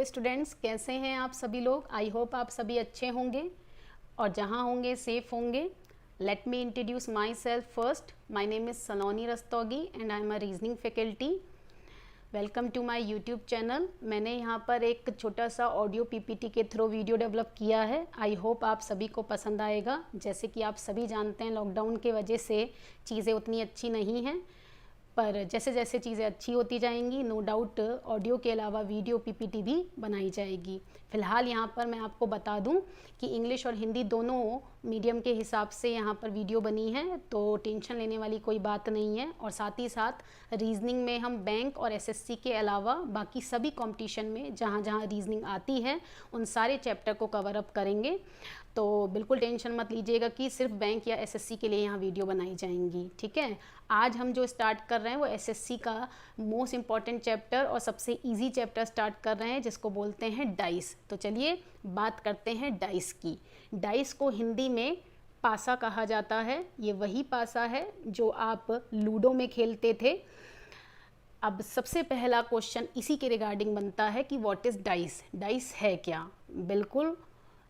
Students, कैसे हैं आप सभी लोग। आई होप आप सभी अच्छे होंगे और जहां होंगे सेफ होंगे। Let me introduce myself first. My name is Saloni Rastogi and I am a reasoning faculty. Welcome to my YouTube channel. मैंने यहाँ पर एक छोटा सा ऑडियो पीपीटी के थ्रू वीडियो डेवलप किया है। आई होप आप सभी को पसंद आएगा। जैसे कि आप सभी जानते हैं, लॉकडाउन के वजह से चीज़ें उतनी अच्छी नहीं हैं, पर जैसे जैसे चीज़ें अच्छी होती जाएंगी नो डाउट ऑडियो के अलावा वीडियो पीपीटी भी बनाई जाएगी। फ़िलहाल यहाँ पर मैं आपको बता दूँ कि इंग्लिश और हिंदी दोनों मीडियम के हिसाब से यहाँ पर वीडियो बनी है, तो टेंशन लेने वाली कोई बात नहीं है। और साथ ही साथ रीजनिंग में हम बैंक और एसएससी के अलावा बाकी सभी कंपटीशन में जहाँ जहाँ रीजनिंग आती है उन सारे चैप्टर को कवर अप करेंगे। तो बिल्कुल टेंशन मत लीजिएगा कि सिर्फ बैंक या एसएससी के लिए यहाँ वीडियो बनाई जाएंगी। ठीक है, आज हम जो स्टार्ट कर रहे हैं वो एसएससी का मोस्ट इम्पॉर्टेंट चैप्टर और सबसे इजी चैप्टर स्टार्ट कर रहे हैं, जिसको बोलते हैं डाइस। तो चलिए बात करते हैं डाइस की। डाइस को हिंदी में पासा कहा जाता है। ये वही पासा है जो आप लूडो में खेलते थे। अब सबसे पहला क्वेश्चन इसी के रिगार्डिंग बनता है कि व्हाट इज़ डाइस। डाइस है क्या। बिल्कुल,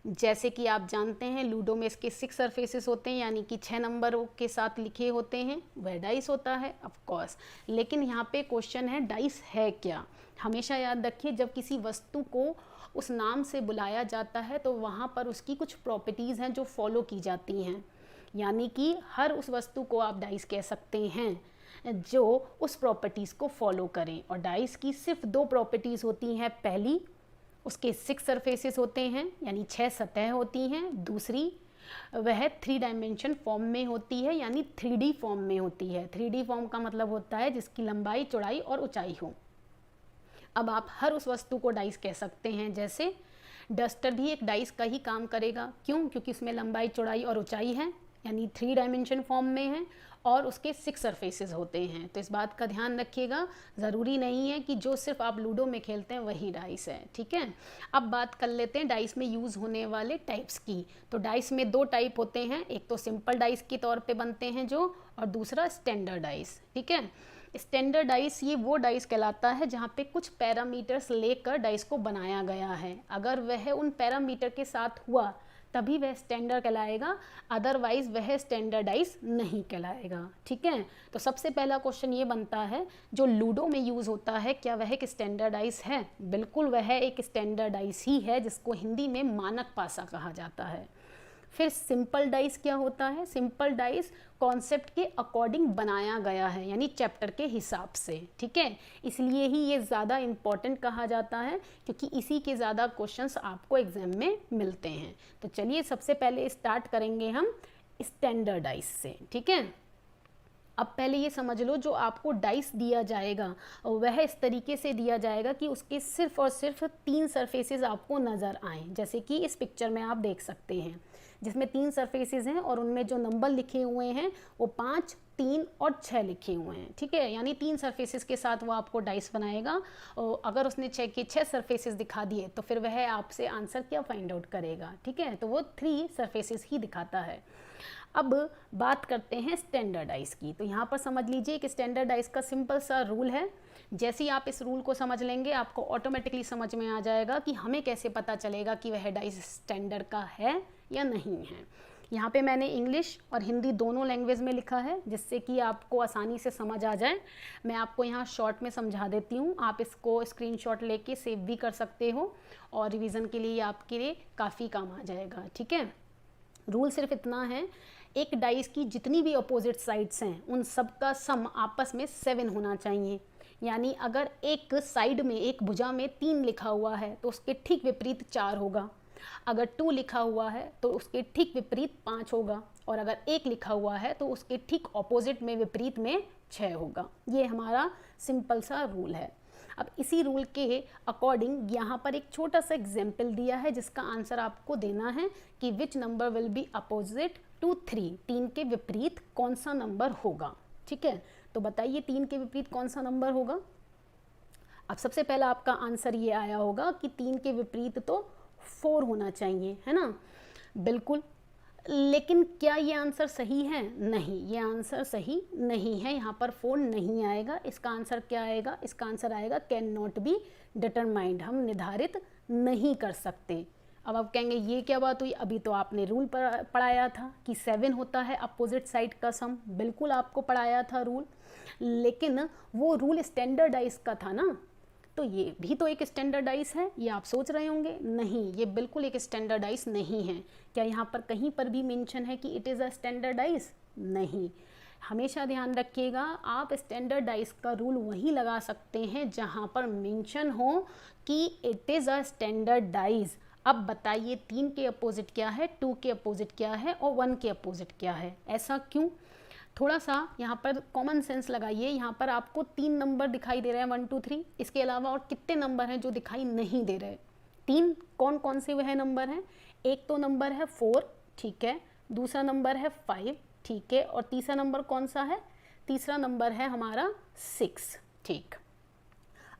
जैसे कि आप जानते हैं लूडो में इसके 6 सरफेसेस होते हैं, यानी कि 6 नंबरों के साथ लिखे होते हैं, वह डाइस होता है ऑफ कोर्स। लेकिन यहाँ पे क्वेश्चन है डाइस है क्या। हमेशा याद रखिए, जब किसी वस्तु को उस नाम से बुलाया जाता है तो वहाँ पर उसकी कुछ प्रॉपर्टीज़ हैं जो फॉलो की जाती हैं, यानी कि हर उस वस्तु को आप डाइस कह सकते हैं जो उस प्रॉपर्टीज़ को फॉलो करें। और डाइस की सिर्फ 2 प्रॉपर्टीज़ होती हैं। पहली, उसके 6 सरफेसेस होते हैं, यानी 6 सतह होती हैं। दूसरी, वह 3 डायमेंशन फॉर्म में होती है, यानी 3D फॉर्म में होती है। 3D फॉर्म का मतलब होता है जिसकी लंबाई, चौड़ाई और ऊंचाई हो। अब आप हर उस वस्तु को डाइस कह सकते हैं। जैसे डस्टर भी एक डाइस का ही काम करेगा। क्यों? क्योंकि उसमें लंबाई, चौड़ाई और ऊंचाई है, यानी 3 डायमेंशन फॉर्म में है और उसके 6 सरफेसेस होते हैं। तो इस बात का ध्यान रखिएगा, ज़रूरी नहीं है कि जो सिर्फ आप लूडो में खेलते हैं वही डाइस है। ठीक है, अब बात कर लेते हैं डाइस में यूज़ होने वाले टाइप्स की। तो डाइस में 2 टाइप होते हैं, एक तो सिंपल डाइस के तौर पे बनते हैं जो, और दूसरा स्टैंडर्ड डाइस। ठीक है, स्टैंडर्ड डाइस ये वो डाइस कहलाता है जहाँ पे कुछ पैरामीटर्स लेकर डाइस को बनाया गया है। अगर वह उन पैरामीटर के साथ हुआ तभी वह स्टैंडर्ड कहलाएगा, अदरवाइज वह स्टैंडर्डाइज नहीं कहलाएगा। ठीक है, तो सबसे पहला क्वेश्चन ये बनता है, जो लूडो में यूज़ होता है क्या वह एक स्टैंडर्डाइज है। बिल्कुल, वह एक स्टैंडर्डाइज ही है, जिसको हिंदी में मानक पासा कहा जाता है। फिर सिंपल डाइस क्या होता है। सिंपल डाइस कॉन्सेप्ट के अकॉर्डिंग बनाया गया है, यानी चैप्टर के हिसाब से। ठीक है, इसलिए ही ये ज़्यादा इम्पॉर्टेंट कहा जाता है, क्योंकि इसी के ज़्यादा क्वेश्चंस आपको एग्जाम में मिलते हैं। तो चलिए सबसे पहले स्टार्ट करेंगे हम स्टैंडर्ड डाइस से। ठीक है, अब पहले ये समझ लो, जो आपको डाइस दिया जाएगा वह इस तरीके से दिया जाएगा कि उसके सिर्फ और सिर्फ 3 सरफेसेस आपको नज़र आएँ। जैसे कि इस पिक्चर में आप देख सकते हैं, जिसमें 3 सरफेसेस हैं और उनमें जो नंबर लिखे हुए हैं वो 5, 3 और 6 लिखे हुए हैं। ठीक है, यानी 3 सरफेसेस के साथ वो आपको डाइस बनाएगा। और अगर उसने 6 के 6 सरफेसेस दिखा दिए तो फिर वह आपसे आंसर क्या फाइंड आउट करेगा। ठीक है, तो वो 3 सरफेसेस ही दिखाता है। अब बात करते हैं स्टैंडर्डाइज की। तो यहाँ पर समझ लीजिए कि स्टैंडर्डाइज का सिंपल सा रूल है। जैसे ही आप इस रूल को समझ लेंगे आपको ऑटोमेटिकली समझ में आ जाएगा कि हमें कैसे पता चलेगा कि वह डाइस स्टैंडर्ड का है या नहीं है। यहाँ पे मैंने इंग्लिश और हिंदी दोनों लैंग्वेज में लिखा है, जिससे कि आपको आसानी से समझ आ जाए। मैं आपको यहाँ शॉर्ट में समझा देती हूँ, आप इसको स्क्रीनशॉट लेके सेव भी कर सकते हो और रिवीजन के लिए आपके लिए काफ़ी काम आ जाएगा। ठीक है, रूल सिर्फ इतना है, एक डाइस की जितनी भी अपोजिट साइड्स हैं उन सब का सम आपस में 7 होना चाहिए। यानी अगर एक साइड में, एक भुजा में 3 लिखा हुआ है तो उसके ठीक विपरीत 4 होगा। अगर 2 लिखा हुआ है तो उसके ठीक विपरीत 5 होगा, और अगर 1 लिखा हुआ है तो उसके ठीक ऑपोजिट में, विपरीत में 6 होगा। ये हमारा सिंपल सा रूल है। अब इसी रूल के अकॉर्डिंग यहाँ पर एक छोटा सा एग्जाम्पल दिया है, जिसका आंसर आपको देना है कि which number will be opposite to 3। 3 के विपरीत कौन सा नंबर होगा। ठीक है, तो बताइए 3 के विपरीत कौन सा नंबर होगा। अब सबसे पहला आपका आंसर ये आया होगा कि 3 के विपरीत तो 4 होना चाहिए, है ना। बिल्कुल, लेकिन क्या ये आंसर सही है? नहीं, ये आंसर सही नहीं है, यहाँ पर 4 नहीं आएगा। इसका आंसर क्या आएगा? इसका आंसर आएगा कैन नॉट बी डिटरमाइंड, हम निर्धारित नहीं कर सकते। अब आप कहेंगे ये क्या बात हुई, अभी तो आपने रूल पढ़ाया था कि 7 होता है अपोजिट साइड का सम। बिल्कुल आपको पढ़ाया था रूल, लेकिन वो रूल स्टैंडर्डाइज का था ना, तो ये भी तो एक स्टैंडर्डाइज है। ये आप सोच रहे होंगे, नहीं ये बिल्कुल एक स्टैंडर्डाइज नहीं है। क्या यहाँ पर कहीं पर भी मेंशन है कि इट इज़ अ स्टैंडर्डाइज? नहीं। हमेशा ध्यान रखिएगा, आप स्टैंडर्डाइज का रूल वहीं लगा सकते हैं जहाँ पर मेंशन हो कि इट इज़ अ स्टैंडर्डाइज। अब बताइए 3 के अपोजिट क्या है, 2 के अपोजिट क्या है और 1 के अपोजिट क्या है? ऐसा क्यों? थोड़ा सा यहाँ पर कॉमन सेंस लगाइए। यहाँ पर आपको 3 नंबर दिखाई दे रहे हैं, 1 2 3, इसके अलावा और कितने नंबर हैं जो दिखाई नहीं दे रहे? 3। कौन कौन से वह नंबर हैं? एक तो नंबर है 4, ठीक है, दूसरा नंबर है 5, ठीक है, और तीसरा नंबर कौन सा है? तीसरा नंबर है हमारा 6, ठीक।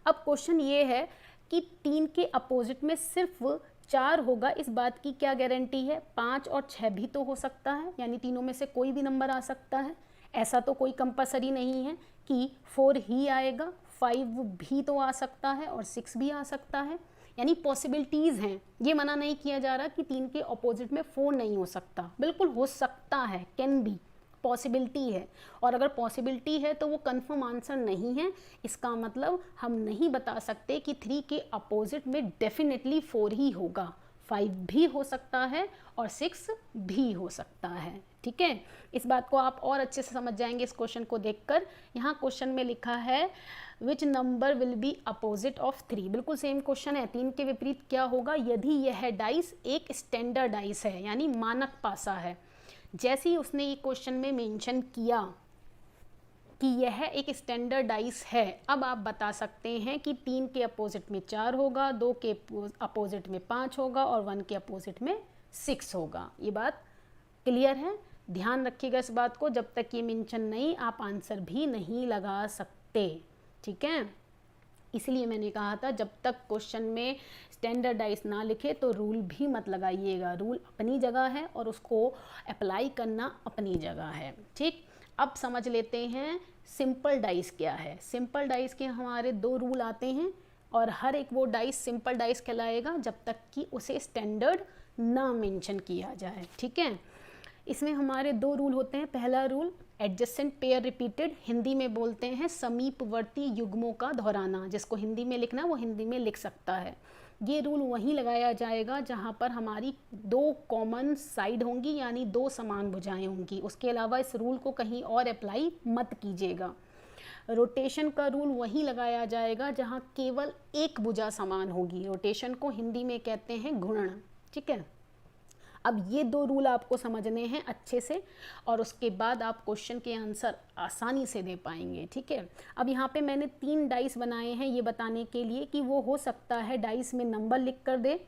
अब क्वेश्चन ये है कि 3 के अपोजिट में सिर्फ 4 होगा, इस बात की क्या गारंटी है? 5 और 6 भी तो हो सकता है, यानी तीनों में से कोई भी नंबर आ सकता है। ऐसा तो कोई कंपलसरी नहीं है कि 4 ही आएगा, 5 भी तो आ सकता है और 6 भी आ सकता है, यानी पॉसिबिलिटीज़ हैं। ये मना नहीं किया जा रहा कि 3 के ऑपोजिट में 4 नहीं हो सकता, बिल्कुल हो सकता है, कैन बी, पॉसिबिलिटी है। और अगर पॉसिबिलिटी है तो वो कंफर्म आंसर नहीं है। इसका मतलब हम नहीं बता सकते कि 3 के अपोजिट में डेफिनेटली 4 ही होगा, 5 भी हो सकता है और 6 भी हो सकता है, ठीक है। इस बात को आप और अच्छे से समझ जाएंगे इस क्वेश्चन को देखकर। यहाँ क्वेश्चन में लिखा है विच number will be opposite of 3, बिल्कुल सेम क्वेश्चन है। 3 के विपरीत क्या होगा यदि यह डाइस एक स्टैंडर्ड डाइस है, यानी मानक पासा है। जैसे ही उसने ये क्वेश्चन में मेंशन किया कि यह एक स्टैंडर्ड डाइस है, अब आप बता सकते हैं कि 3 के अपोजिट में 4 होगा, 2 के अपोजिट में 5 होगा और 1 के अपोजिट में 6 होगा। ये बात क्लियर है? ध्यान रखिएगा इस बात को, जब तक ये मेंशन नहीं आप आंसर भी नहीं लगा सकते, ठीक है। इसलिए मैंने कहा था जब तक क्वेश्चन में स्टैंडर्डाइज ना लिखे तो रूल भी मत लगाइएगा। रूल अपनी जगह है और उसको अप्लाई करना अपनी जगह है, ठीक। अब समझ लेते हैं सिंपल डाइस क्या है। सिंपल डाइस के हमारे 2 रूल आते हैं और हर एक वो डाइस सिंपल डाइस कहलाएगा जब तक कि उसे स्टैंडर्ड ना मेंशन किया जाए, ठीक है। इसमें हमारे 2 रूल होते हैं। पहला rule adjacent pair repeated, Hindi में बोलते हैं समीपवर्ती युग्मों का दोहराना। जिसको हिंदी में लिखना वो हिंदी में लिख सकता है। ये रूल वहीं लगाया जाएगा जहाँ पर हमारी 2 कॉमन साइड होंगी, यानी 2 समान भुजाएं होंगी। उसके अलावा इस रूल को कहीं और अप्लाई मत कीजिएगा। रोटेशन का रूल वहीं लगाया जाएगा जहाँ केवल एक भुजा समान होगी। रोटेशन को हिंदी में कहते हैं घूर्णन, ठीक है। अब ये 2 रूल आपको समझने हैं अच्छे से और उसके बाद आप क्वेश्चन के आंसर आसानी से दे पाएंगे, ठीक है। अब यहाँ पे मैंने 3 डाइस बनाए हैं ये बताने के लिए कि वो हो सकता है डाइस में नंबर लिख कर दे,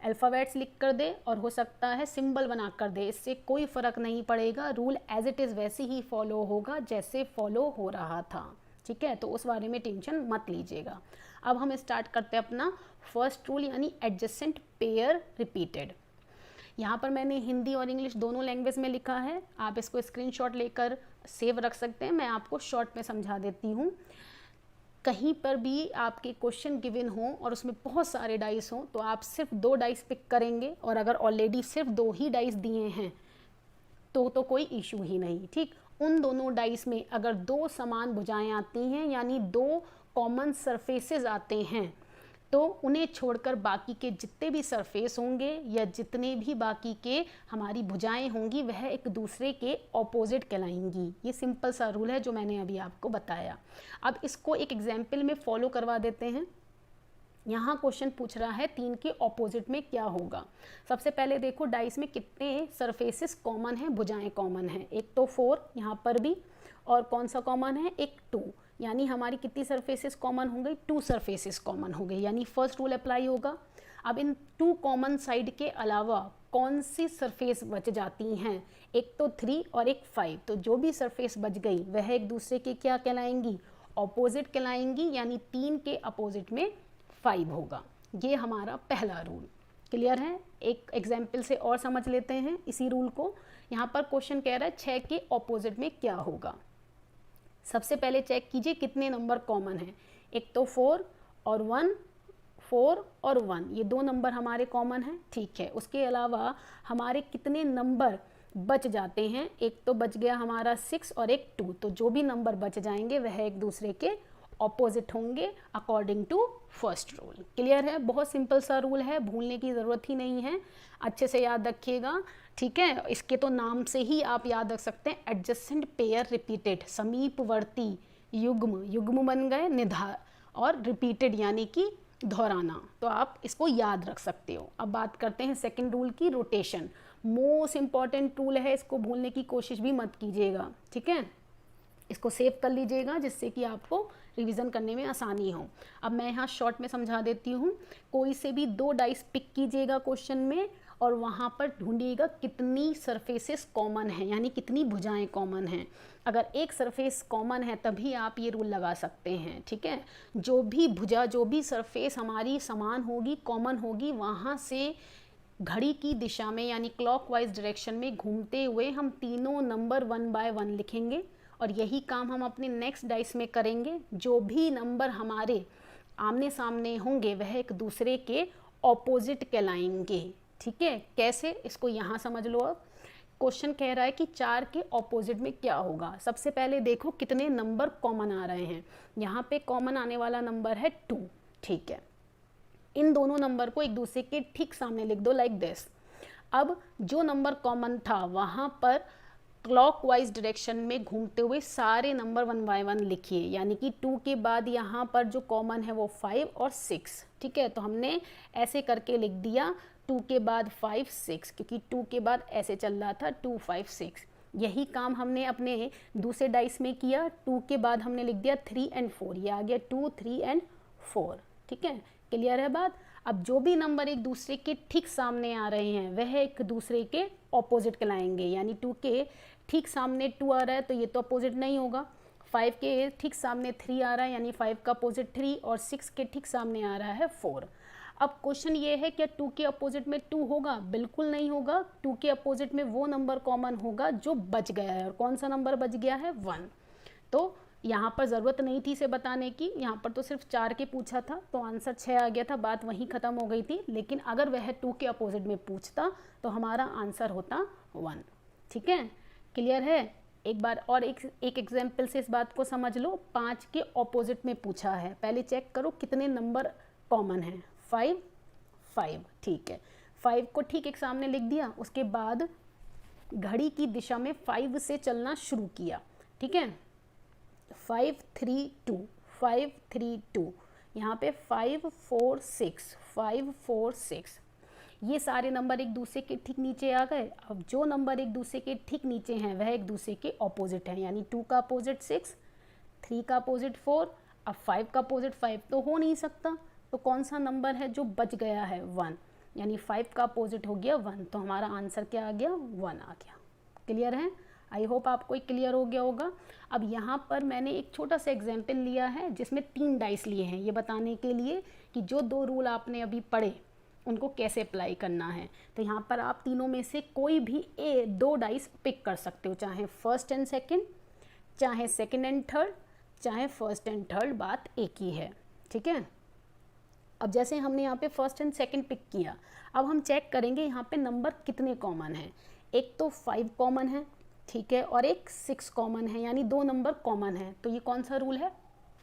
अल्फ़ाबेट्स लिख कर दे और हो सकता है सिंबल बना कर दे। इससे कोई फ़र्क नहीं पड़ेगा, रूल एज इट इज़ वैसे ही फॉलो होगा जैसे फॉलो हो रहा था, ठीक है। तो उस बारे में टेंशन मत लीजिएगा। अब हम स्टार्ट करते हैं अपना फर्स्ट रूल, यानी एडजेसेंट पेयर रिपीटेड। यहाँ पर मैंने हिंदी और इंग्लिश दोनों लैंग्वेज में लिखा है। आप इसको स्क्रीनशॉट लेकर सेव रख सकते हैं। मैं आपको शॉर्ट में समझा देती हूँ। कहीं पर भी आपके क्वेश्चन गिवन हो और उसमें बहुत सारे डाइस हों तो आप सिर्फ 2 डाइस पिक करेंगे, और अगर ऑलरेडी सिर्फ 2 ही डाइस दिए हैं तो कोई इशू ही नहीं, ठीक। उन दोनों डाइस में अगर 2 समान भुजाएं आती हैं, यानी 2 कॉमन सरफेसेस आते हैं, तो उन्हें छोड़कर बाकी के जितने भी सरफेस होंगे या जितने भी बाकी के हमारी भुजाएं होंगी वह एक दूसरे के ऑपोजिट कहलाएंगी। ये सिंपल सा रूल है जो मैंने अभी आपको बताया। अब इसको एक एग्जाम्पल में फॉलो करवा देते हैं। यहाँ क्वेश्चन पूछ रहा है 3 के ऑपोजिट में क्या होगा। सबसे पहले देखो डाइस में कितने सरफेसेस कॉमन हैं, भुजाएं कॉमन हैं। एक तो 4 यहाँ पर भी, और कौन सा कॉमन है, एक 2, यानी हमारी कितनी सरफेसेस कॉमन हो गई, 2 सरफेसेस कॉमन हो गई, यानी फर्स्ट रूल अप्लाई होगा। अब इन 2 कॉमन साइड के अलावा कौन सी सरफेस बच जाती हैं, एक तो 3 और एक 5, तो जो भी सरफेस बच गई वह एक दूसरे के क्या कहलाएंगी, ऑपोजिट कहलाएंगी, यानी 3 के अपोजिट में 5 होगा। ये हमारा पहला रूल, क्लियर है? एक एग्जाम्पल से और समझ लेते हैं इसी रूल को। यहाँ पर क्वेश्चन कह रहा है 6 के ऑपोजिट में क्या होगा। सबसे पहले चेक कीजिए कितने नंबर कॉमन हैं। एक तो 4 और 1, 4 और 1, ये 2 नंबर हमारे कॉमन हैं, ठीक है। उसके अलावा हमारे कितने नंबर बच जाते हैं, एक तो बच गया हमारा 6 और एक 2, तो जो भी नंबर बच जाएंगे वह एक दूसरे के ऑपोजिट होंगे according to first rule. Clear है? बहुत सिंपल सा रूल है, भूलने की ज़रूरत ही नहीं है, अच्छे से याद रखिएगा, ठीक है। इसके तो नाम से ही आप याद रख सकते हैं, एडजेसेंट पेयर रिपीटेड, समीपवर्ती युग्म, युग्म बन गए निधार, और रिपीटेड यानी कि दोहराना, तो आप इसको याद रख सकते हो। अब बात करते हैं सेकंड रूल की, रोटेशन। मोस्ट इंपॉर्टेंट रूल है, इसको भूलने की कोशिश भी मत कीजिएगा, ठीक है। इसको सेव कर लीजिएगा जिससे कि आपको रिवीजन करने में आसानी हो। अब मैं यहाँ शॉर्ट में समझा देती हूँ। कोई से भी 2 डाइस पिक कीजिएगा क्वेश्चन में और वहाँ पर ढूंढिएगा कितनी सरफेसेस कॉमन हैं, यानी कितनी भुजाएं कॉमन हैं। अगर एक सरफेस कॉमन है तभी आप ये रूल लगा सकते हैं, ठीक है। जो भी भुजा, जो भी सरफेस हमारी समान होगी, कॉमन होगी, वहाँ से घड़ी की दिशा में यानी क्लॉकवाइज डायरेक्शन में घूमते हुए हम तीनों नंबर 1 बाय 1 लिखेंगे और यही काम हम अपने नेक्स्ट डाइस में करेंगे। जो भी नंबर हमारे आमने सामने होंगे वह एक दूसरे के ऑपोजिट कहलाएंगे, ठीक है। कैसे, इसको यहाँ समझ लो। अब क्वेश्चन कह रहा है कि 4 के ऑपोजिट में क्या होगा। सबसे पहले देखो कितने नंबर कॉमन आ रहे हैं। यहाँ पे कॉमन आने वाला नंबर है 2, ठीक है। इन दोनों नंबर को एक दूसरे के ठीक सामने लिख दो लाइक दिस। अब जो नंबर कॉमन था वहाँ पर क्लॉकवाइज डायरेक्शन में घूमते हुए सारे नंबर 1 बाय 1 लिखिए, यानी कि 2 के बाद यहाँ पर जो कॉमन है वो 5 और 6, ठीक है। तो हमने ऐसे करके लिख दिया 2 के बाद 5 6, क्योंकि 2 के बाद ऐसे चल रहा था 2 5 6। यही काम हमने अपने दूसरे डाइस में किया। 2 के बाद हमने लिख दिया 3 और 4, ये आ गया 2 3 और 4, ठीक है। क्लियर है बात? अब जो भी नंबर एक दूसरे के ठीक सामने आ रहे हैं वह एक दूसरे के ऑपोजिट कहलाएंगे, यानी 2 के ठीक सामने 2 आ रहा है तो ये तो अपोजिट नहीं होगा। 5 के ठीक सामने 3 आ रहा है यानी 5 का अपोजिट 3, और 6 के ठीक सामने आ रहा है 4। अब क्वेश्चन ये है क्या 2 के अपोजिट में 2 होगा? बिल्कुल नहीं होगा। 2 के अपोजिट में वो नंबर कॉमन होगा जो बच गया है, और कौन सा नंबर बच गया है? 1। तो यहाँ पर ज़रूरत नहीं थी इसे बताने की, यहाँ पर तो सिर्फ 4 के पूछा था तो आंसर 6 आ गया था, बात वहीं ख़त्म हो गई थी। लेकिन अगर वह 2 के अपोजिट में पूछता तो हमारा आंसर होता 1, ठीक है। क्लियर है? एक बार और एक एग्जाम्पल से इस बात को समझ लो। 5 के ऑपोजिट में पूछा है, पहले चेक करो कितने नंबर कॉमन हैं। 5 5, ठीक है। 5 को ठीक एक सामने लिख दिया, उसके बाद घड़ी की दिशा में 5 से चलना शुरू किया, ठीक है। 5 3 2, 5 3 2, यहाँ पे 5 4 6, 5 4 6, ये सारे नंबर एक दूसरे के ठीक नीचे आ गए। अब जो नंबर एक दूसरे के ठीक नीचे हैं वह एक दूसरे के ऑपोजिट हैं, यानी 2 का अपोजिट 6, 3 का अपोजिट 4, अब 5 का अपोजिट 5 तो हो नहीं सकता, तो कौन सा नंबर है जो बच गया है? 1, यानी 5 का अपोजिट हो गया 1, तो हमारा आंसर क्या आ गया? 1 आ गया। क्लियर है? आई होप आपको क्लियर हो गया होगा। अब यहाँ पर मैंने एक छोटा सा एग्जाम्पल लिया है जिसमें 3 डाइस लिए हैं, ये बताने के लिए कि जो 2 रूल आपने अभी पढ़े उनको कैसे अप्लाई करना है। तो यहाँ पर आप तीनों में से कोई भी 2 डाइस पिक कर सकते हो, चाहे फर्स्ट एंड सेकंड, चाहे सेकंड एंड थर्ड, चाहे फर्स्ट एंड थर्ड, बात एक ही है, ठीक है। अब जैसे हमने यहाँ पे फर्स्ट एंड सेकंड पिक किया, अब हम चेक करेंगे यहाँ पे नंबर कितने कॉमन हैं। एक तो 5 कॉमन है, ठीक है, और एक 6 कॉमन है, यानी 2 नंबर कॉमन है। तो ये कौन सा रूल है?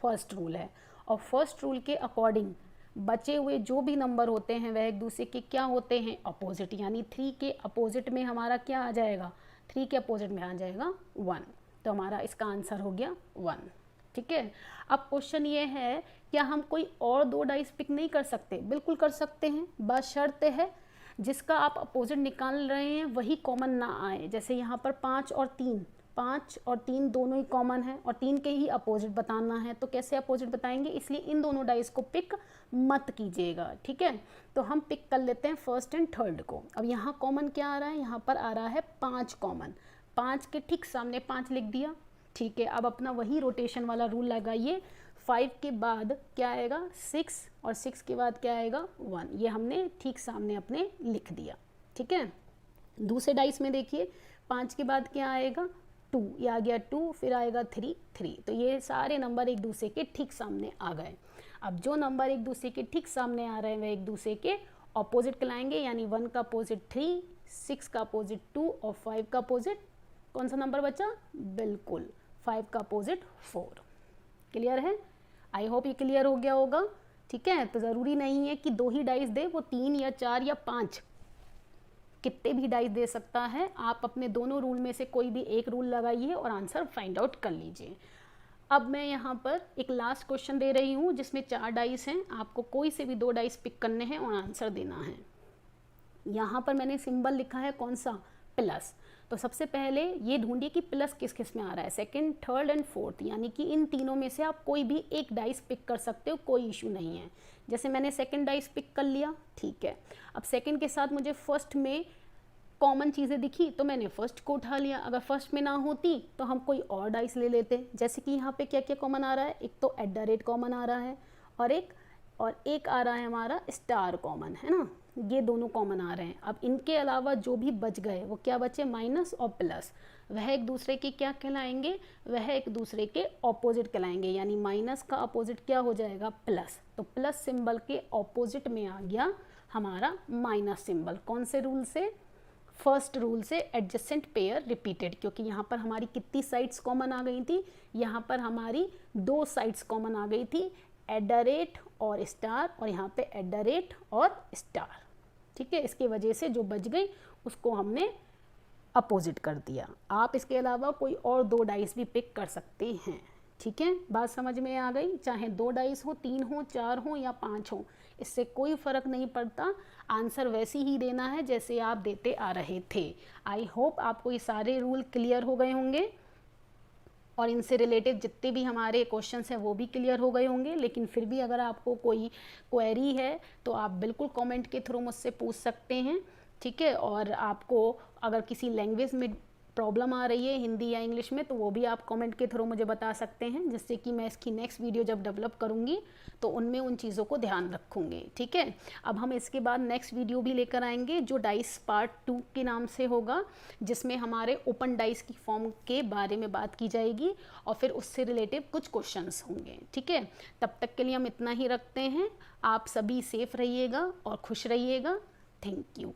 फर्स्ट रूल है। और फर्स्ट रूल के अकॉर्डिंग बचे हुए जो भी नंबर होते हैं वह एक दूसरे के क्या होते हैं? अपोजिट, यानी 3 के अपोजिट में हमारा क्या आ जाएगा? 3 के अपोजिट में आ जाएगा 1, तो हमारा इसका आंसर हो गया 1, ठीक है। अब क्वेश्चन ये है क्या हम कोई और 2 डाइस पिक नहीं कर सकते? बिल्कुल कर सकते हैं, बस शर्त है जिसका आप अपोजिट निकाल रहे हैं वही कॉमन ना आए। जैसे यहाँ पर 5 और 3, 5 और 3 दोनों ही कॉमन है और 3 के ही अपोजिट बताना है, तो कैसे अपोजिट बताएंगे? इसलिए इन दोनों डाइस को पिक मत कीजिएगा, ठीक है। तो हम पिक कर लेते हैं फर्स्ट एंड थर्ड को। अब यहाँ कॉमन क्या आ रहा है? यहाँ पर आ रहा है 5 कॉमन, 5 के ठीक सामने 5 लिख दिया, ठीक है। अब अपना वही रोटेशन वाला रूल लगाइए, 5 के बाद क्या आएगा 6 और 6 के बाद क्या आएगा 1। ये हमने ठीक सामने अपने लिख दिया, ठीक है। दूसरे डाइस में देखिए 5 के बाद क्या आएगा 2, ये आ गया 2, फिर आएगा 3 3। तो ये सारे नंबर एक दूसरे के ठीक सामने आ गए। अब जो नंबर एक दूसरे के ठीक सामने आ रहे हैं वह एक दूसरे के ऑपोजिट कहलाएंगे, यानी 1 का अपोजिट 3, 6 का अपोजिट 2 और 5 का अपोजिट कौन सा नंबर बचा, बिल्कुल 5 का अपोजिट 4। क्लियर है? आई होप ये क्लियर हो गया होगा, ठीक है। तो ज़रूरी नहीं है कि 2 ही डाइस दे, वो 3 या 4 या 5 कितने भी डाइस दे सकता है। आप अपने दोनों रूल में से कोई भी एक रूल लगाइए और आंसर फाइंड आउट कर लीजिए। अब मैं यहाँ पर एक लास्ट क्वेश्चन दे रही हूँ जिसमें 4 डाइस हैं, आपको कोई से भी 2 डाइस पिक करने हैं और आंसर देना है। यहाँ पर मैंने सिंबल लिखा है कौन सा, प्लस। तो सबसे पहले ये ढूंढिए कि प्लस किस किस में आ रहा है, सेकंड, थर्ड एंड फोर्थ, यानी कि इन तीनों में से आप कोई भी एक डाइस पिक कर सकते हो, कोई इशू नहीं है। जैसे मैंने सेकंड डाइस पिक कर लिया, ठीक है। अब सेकंड के साथ मुझे फर्स्ट में कॉमन चीज़ें दिखी तो मैंने फर्स्ट को उठा लिया। अगर फर्स्ट में ना होती तो हम कोई और डाइस ले लेते। जैसे कि यहाँ पे क्या क्या कॉमन आ रहा है, एक तो @ कॉमन आ रहा है और एक आ रहा है हमारा स्टार कॉमन, है ना, ये दोनों कॉमन आ रहे हैं। अब इनके अलावा जो भी बच गए वो क्या बचे, माइनस और प्लस, वह एक दूसरे के क्या कहलाएंगे, वह एक दूसरे के ऑपोजिट कहलाएंगे। यानी माइनस का अपोजिट क्या हो जाएगा, प्लस। तो प्लस सिंबल के ऑपोजिट में आ गया हमारा माइनस सिंबल। कौन से रूल से, फर्स्ट रूल से, एडजेसेंट पेयर रिपीटेड, क्योंकि यहाँ पर हमारी कितनी साइड्स कॉमन आ गई थी, यहाँ पर हमारी 2 साइड्स कॉमन आ गई थी, @ और स्टार, और यहाँ पे @ और स्टार, ठीक है। इसकी वजह से जो बच गई उसको हमने अपोजिट कर दिया। आप इसके अलावा कोई और 2 डाइस भी पिक कर सकते हैं, ठीक है। बात समझ में आ गई? चाहे 2 डाइस हो, 3 हो, 4 हो या 5 हो, इससे कोई फ़र्क नहीं पड़ता, आंसर वैसे ही देना है जैसे आप देते आ रहे थे। आई होप आपको ये सारे रूल क्लियर हो गए होंगे और इनसे रिलेटेड जितने भी हमारे क्वेश्चंस हैं वो भी क्लियर हो गए होंगे। लेकिन फिर भी अगर आपको कोई क्वेरी है तो आप बिल्कुल कमेंट के थ्रू मुझसे पूछ सकते हैं, ठीक है। और आपको अगर किसी लैंग्वेज में प्रॉब्लम आ रही है, हिंदी या इंग्लिश में, तो वो भी आप कमेंट के थ्रू मुझे बता सकते हैं, जिससे कि मैं इसकी नेक्स्ट वीडियो जब डेवलप करूँगी तो उनमें उन चीज़ों को ध्यान रखूँगी, ठीक है। अब हम इसके बाद नेक्स्ट वीडियो भी लेकर आएंगे जो डाइस पार्ट 2 के नाम से होगा, जिसमें हमारे ओपन डाइस की फॉर्म के बारे में बात की जाएगी और फिर उससे रिलेटेड कुछ क्वेश्चंस होंगे, ठीक है। तब तक के लिए हम इतना ही रखते हैं। आप सभी सेफ रहिएगा और खुश रहिएगा। Thank you.